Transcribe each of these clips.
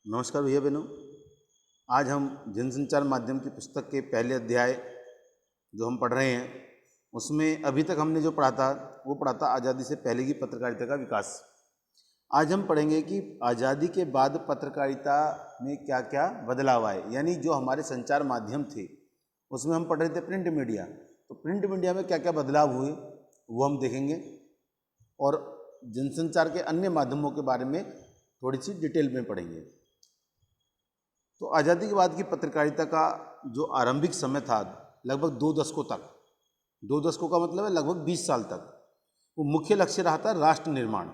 नमस्कार भैया बहनों। आज हम जनसंचार माध्यम की पुस्तक के पहले अध्याय जो हम पढ़ रहे हैं उसमें अभी तक हमने जो पढ़ा था वो पढ़ा था आज़ादी से पहले की पत्रकारिता का विकास। आज हम पढ़ेंगे कि आज़ादी के बाद पत्रकारिता में क्या क्या बदलाव आए, यानी जो हमारे संचार माध्यम थे उसमें हम पढ़ रहे थे प्रिंट मीडिया, तो प्रिंट मीडिया में क्या क्या बदलाव हुए वो हम देखेंगे और जनसंचार के अन्य माध्यमों के बारे में थोड़ी सी डिटेल में पढ़ेंगे। तो आज़ादी के बाद की पत्रकारिता का जो आरंभिक समय था लगभग 2 दशकों तक, 2 दशकों का मतलब है लगभग 20 साल तक, वो मुख्य लक्ष्य रहा था राष्ट्र निर्माण।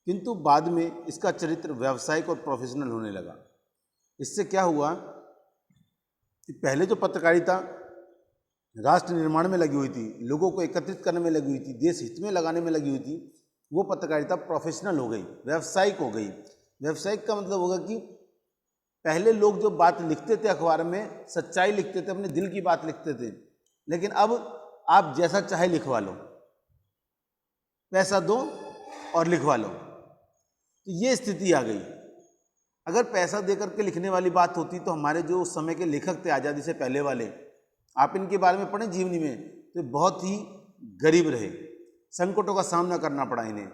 किंतु बाद में इसका चरित्र व्यावसायिक और प्रोफेशनल होने लगा। इससे क्या हुआ कि पहले जो पत्रकारिता राष्ट्र निर्माण में लगी हुई थी, लोगों को एकत्रित करने में लगी हुई थी, देश हित में लगाने में लगी हुई थी, वो पत्रकारिता प्रोफेशनल हो गई, व्यावसायिक हो गई। व्यावसायिक का मतलब होगा कि पहले लोग जो बात लिखते थे अखबार में सच्चाई लिखते थे, अपने दिल की बात लिखते थे, लेकिन अब आप जैसा चाहे लिखवा लो, पैसा दो और लिखवा लो। तो ये स्थिति आ गई। अगर पैसा देकर के लिखने वाली बात होती तो हमारे जो उस समय के लेखक थे आज़ादी से पहले वाले, आप इनके बारे में पढ़ें जीवनी में, तो बहुत ही गरीब रहे, संकटों का सामना करना पड़ा इन्हें।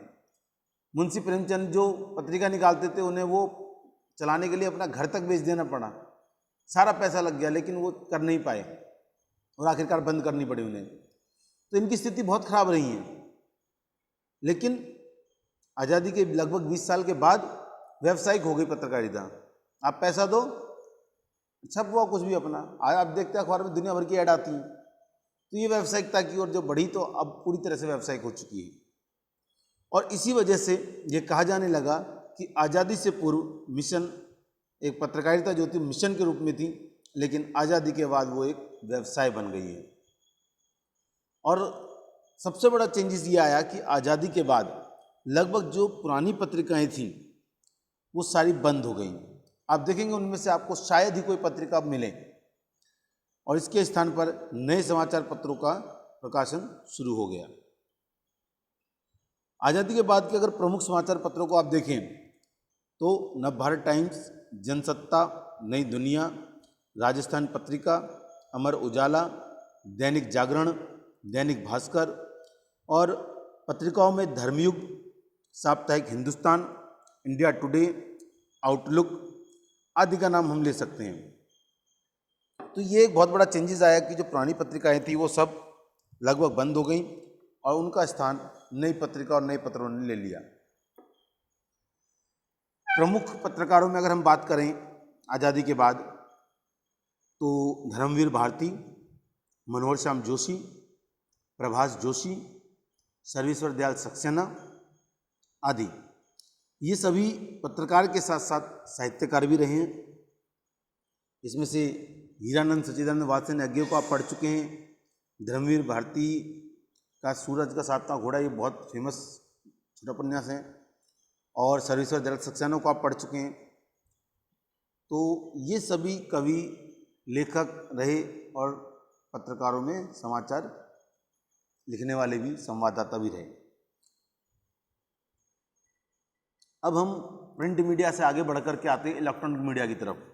मुंशी प्रेमचंद जो पत्रिका निकालते थे उन्हें वो चलाने के लिए अपना घर तक बेच देना पड़ा, सारा पैसा लग गया, लेकिन वो कर नहीं पाए और आखिरकार बंद करनी पड़ी उन्हें। तो इनकी स्थिति बहुत खराब रही है। लेकिन आज़ादी के लगभग 20 साल के बाद व्यावसायिक हो गई पत्रकारिता। आप पैसा दो, छप हुआ कुछ भी अपना। आज आप देखते हैं अखबार में दुनिया भर की ऐड आती हैं। तो ये व्यावसायिकता की ओर जो बढ़ी तो अब पूरी तरह से व्यावसायिक हो चुकी है। और इसी वजह से ये कहा जाने लगा कि आज़ादी से पूर्व मिशन, एक पत्रकारिता जो थी मिशन के रूप में थी, लेकिन आज़ादी के बाद वो एक व्यवसाय बन गई है। और सबसे बड़ा चेंजेस ये आया कि आज़ादी के बाद लगभग जो पुरानी पत्रिकाएं थीं वो सारी बंद हो गई। आप देखेंगे उनमें से आपको शायद ही कोई पत्रिका अब मिले, और इसके स्थान पर नए समाचार पत्रों का प्रकाशन शुरू हो गया। आज़ादी के बाद के अगर प्रमुख समाचार पत्रों को आप देखें तो नवभारत टाइम्स, जनसत्ता, नई दुनिया, राजस्थान पत्रिका, अमर उजाला, दैनिक जागरण, दैनिक भास्कर, और पत्रिकाओं में धर्मयुग, साप्ताहिक हिंदुस्तान, इंडिया टुडे, आउटलुक आदि का नाम हम ले सकते हैं। तो ये एक बहुत बड़ा चेंजेस आया कि जो पुरानी पत्रिकाएं थी वो सब लगभग बंद हो गई और उनका स्थान नई पत्रिका और नए पत्रों ने ले लिया। प्रमुख पत्रकारों में अगर हम बात करें आज़ादी के बाद तो धर्मवीर भारती, मनोहर श्याम जोशी, प्रभाष जोशी, सर्वेश्वर दयाल सक्सेना आदि, ये सभी पत्रकार के साथ साथ साहित्यकार भी रहे हैं। इसमें से हीरानंद सच्चिदानंद वात्स्य यज्ञ को आप पढ़ चुके हैं। धर्मवीर भारती का सूरज का सातवां घोड़ा ये बहुत फेमस छोटा उपन्यास है, और सर्वेश्वर दयाल सक्सेना को आप पढ़ चुके हैं। तो ये सभी कवि, लेखक रहे और पत्रकारों में समाचार लिखने वाले भी, संवाददाता भी रहे। अब हम प्रिंट मीडिया से आगे बढ़कर के आते हैं इलेक्ट्रॉनिक मीडिया की तरफ।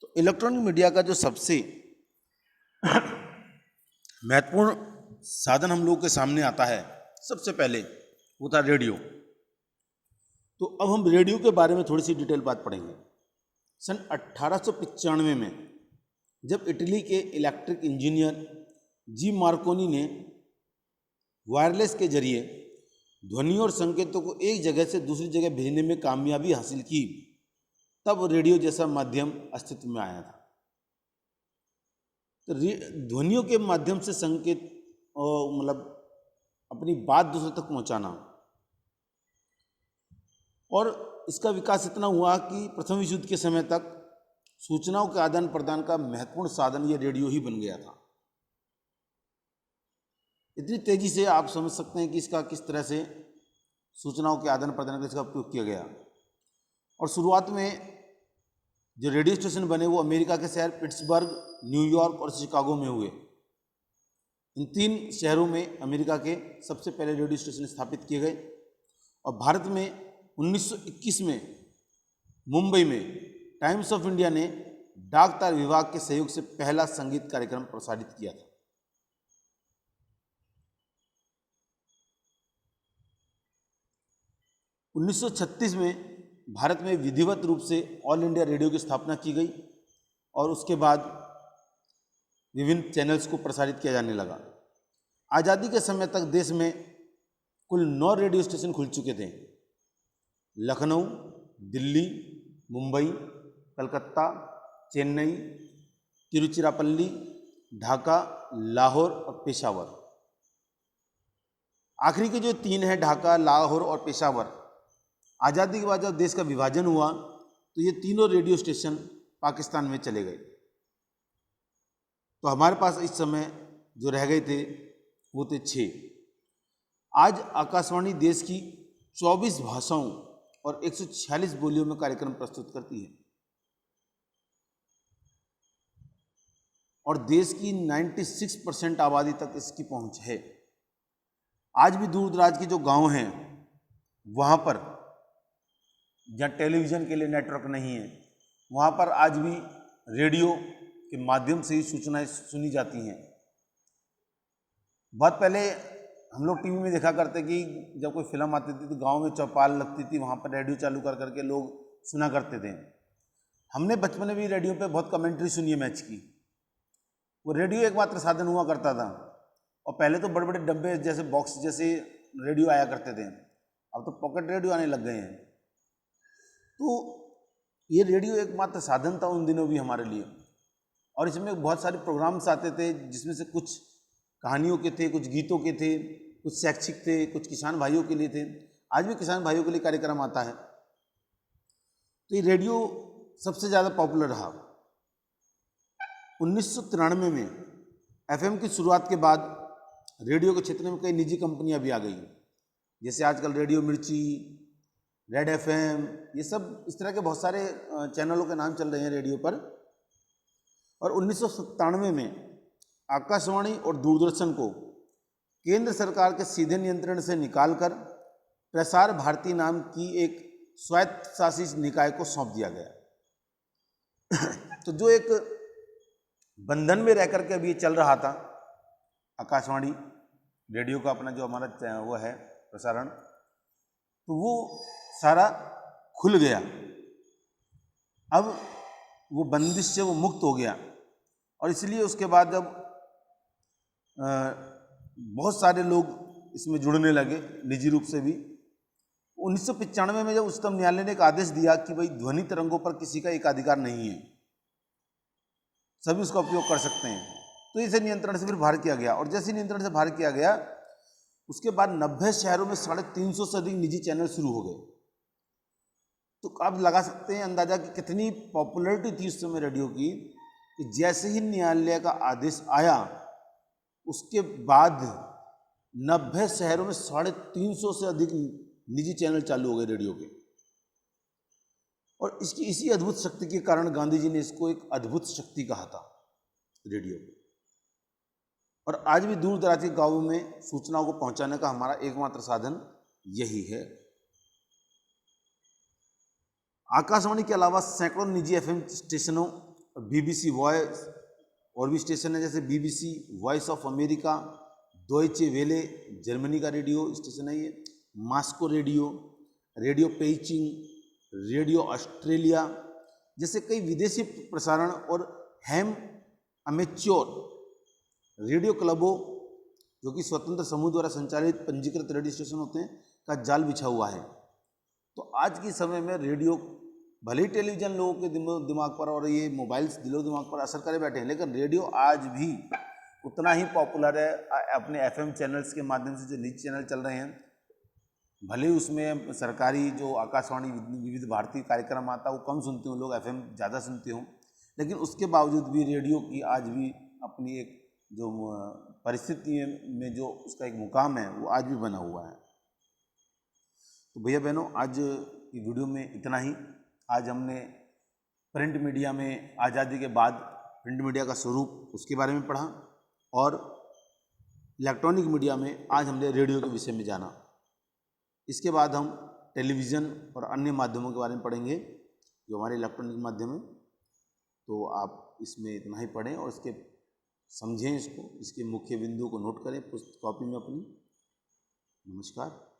तो इलेक्ट्रॉनिक मीडिया का जो सबसे महत्वपूर्ण साधन हम लोगों के सामने आता है सबसे पहले वो था रेडियो। तो अब हम रेडियो के बारे में थोड़ी सी डिटेल बात पढ़ेंगे। सन 1895 में जब इटली के इलेक्ट्रिक इंजीनियर जी मार्कोनी ने वायरलेस के जरिए ध्वनि और संकेतों को एक जगह से दूसरी जगह भेजने में कामयाबी हासिल की, तब रेडियो जैसा माध्यम अस्तित्व में आया था। तो ध्वनियों के माध्यम से संकेत मतलब अपनी बात दूसरे तक पहुंचाना, और इसका विकास इतना हुआ कि प्रथम विश्व युद्ध के समय तक सूचनाओं के आदान प्रदान का महत्वपूर्ण साधन ये रेडियो ही बन गया था। इतनी तेजी से आप समझ सकते हैं कि इसका किस तरह से सूचनाओं के आदान प्रदान का इसका उपयोग किया गया। और शुरुआत में जो रेडियो स्टेशन बने वो अमेरिका के शहर पिट्सबर्ग, न्यूयॉर्क और शिकागो में हुए। इन 3 शहरों में अमेरिका के सबसे पहले रेडियो स्टेशन स्थापित किए गए। और भारत में 1921 में मुंबई में टाइम्स ऑफ इंडिया ने डाक तार विभाग के सहयोग से पहला संगीत कार्यक्रम प्रसारित किया था। उन्नीस सौ 36 में भारत में विधिवत रूप से ऑल इंडिया रेडियो की स्थापना की गई और उसके बाद विभिन्न चैनल्स को प्रसारित किया जाने लगा। आज़ादी के समय तक देश में कुल 9 रेडियो स्टेशन खुल चुके थे। लखनऊ, दिल्ली, मुंबई, कलकत्ता, चेन्नई, तिरुचिरापल्ली, ढाका, लाहौर और पेशावर। आखिरी के जो 3 हैं, ढाका, लाहौर और पेशावर, आज़ादी के बाद जब देश का विभाजन हुआ तो ये तीनों रेडियो स्टेशन पाकिस्तान में चले गए। तो हमारे पास इस समय जो रह गए थे वो थे 6। आज आकाशवाणी देश की 24 भाषाओं और 146 बोलियों में कार्यक्रम प्रस्तुत करती है और देश की 96% आबादी तक इसकी पहुंच है। आज भी दूर दराज के जो गांव हैं वहाँ पर जहाँ टेलीविज़न के लिए नेटवर्क नहीं है, वहाँ पर आज भी रेडियो के माध्यम से ही सूचनाएं सुनी जाती हैं। बहुत पहले हम लोग टीवी में देखा करते कि जब कोई फिल्म आती थी तो गांव में चौपाल लगती थी, वहाँ पर रेडियो चालू कर करके लोग सुना करते थे। हमने बचपन में भी रेडियो पे बहुत कमेंट्री सुनी है मैच की। वो रेडियो एकमात्र साधन हुआ करता था और पहले तो बड़े बड़े डब्बे जैसे बॉक्स जैसे रेडियो आया करते थे, अब तो पॉकेट रेडियो आने लग गए हैं। तो ये रेडियो एकमात्र साधन था उन दिनों भी हमारे लिए और इसमें बहुत सारे प्रोग्राम्स आते थे जिसमें से कुछ कहानियों के थे, कुछ गीतों के थे, कुछ शैक्षिक थे, कुछ किसान भाइयों के लिए थे। आज भी किसान भाइयों के लिए कार्यक्रम आता है। तो ये रेडियो सबसे ज़्यादा पॉपुलर रहा। 1993 में एफएम की शुरुआत के बाद रेडियो के क्षेत्र में कई निजी कंपनियां भी आ गई, जैसे आजकल रेडियो मिर्ची, रेड एफएम, ये सब इस तरह के बहुत सारे चैनलों के नाम चल रहे हैं रेडियो पर। और 1997 में आकाशवाणी और दूरदर्शन को केंद्र सरकार के सीधे नियंत्रण से निकालकर प्रसार भारती नाम की एक स्वायत्तशासी निकाय को सौंप दिया गया। तो जो एक बंधन में रह करके अभी ये चल रहा था आकाशवाणी रेडियो का अपना जो हमारा वो है प्रसारण, तो वो सारा खुल गया। अब वो बंदिश से वो मुक्त हो गया और इसलिए उसके बाद जब बहुत सारे लोग इसमें जुड़ने लगे निजी रूप से भी। 1995 में जब उच्चतम न्यायालय ने एक आदेश दिया कि भाई ध्वनि तरंगों पर किसी का एकाधिकार नहीं है, सभी उसका उपयोग कर सकते हैं, तो इसे नियंत्रण से फिर बाहर किया गया। और जैसे नियंत्रण से बाहर किया गया उसके बाद 90 शहरों में 350 से अधिक निजी चैनल शुरू हो गए। तो आप लगा सकते हैं अंदाजा कि कितनी पॉपुलैरिटी थी उस समय रेडियो की, कि जैसे ही न्यायालय का आदेश आया उसके बाद 90 शहरों में 350 से अधिक निजी चैनल चालू हो गए रेडियो के। और इसकी इसी अद्भुत शक्ति के कारण गांधी जी ने इसको एक अद्भुत शक्ति कहा था रेडियो को। और आज भी दूर दराज के गांवों में सूचनाओं को पहुंचाने का हमारा एकमात्र साधन यही है। आकाशवाणी के अलावा सैकड़ों निजी एफएम स्टेशनों, बीबीसी वॉइस और भी स्टेशन है, जैसे BBC, voice of America, Deutsche Welle Germany का रेडियो स्टेशन है ये, Moscow radio, radio Beijing, radio Australia जैसे कई विदेशी प्रसारण और हैम अमेच्योर रेडियो क्लबों जो कि स्वतंत्र समूह द्वारा संचालित पंजीकृत रेडियो स्टेशन होते हैं का जाल बिछा हुआ है। तो आज के समय में रेडियो भले ही टेलीविज़न लोगों के दिमाग पर और ये मोबाइल्स दिलो दिमाग पर असर करे बैठे हैं, लेकिन रेडियो आज भी उतना ही पॉपुलर है। अपने एफएम चैनल्स के माध्यम से जो निजी चैनल चल रहे हैं, भले ही उसमें सरकारी जो आकाशवाणी विविध भारती कार्यक्रम आता है वो कम सुनते हो लोग, एफएम ज़्यादा सुनते हो, लेकिन उसके बावजूद भी रेडियो की आज भी अपनी एक जो परिस्थिति में जो उसका एक मुकाम है वो आज भी बना हुआ है। तो भैया बहनों, आज की वीडियो में इतना ही। आज हमने प्रिंट मीडिया में आज़ादी के बाद प्रिंट मीडिया का स्वरूप उसके बारे में पढ़ा और इलेक्ट्रॉनिक मीडिया में आज हमने रेडियो के विषय में जाना। इसके बाद हम टेलीविज़न और अन्य माध्यमों के बारे में पढ़ेंगे। जो हमारे इलेक्ट्रॉनिक माध्यम है। तो आप इसमें इतना ही पढ़ें और इसके समझें, इसको, इसके मुख्य बिंदु को नोट करें पुस्तक कॉपी में अपनी। नमस्कार।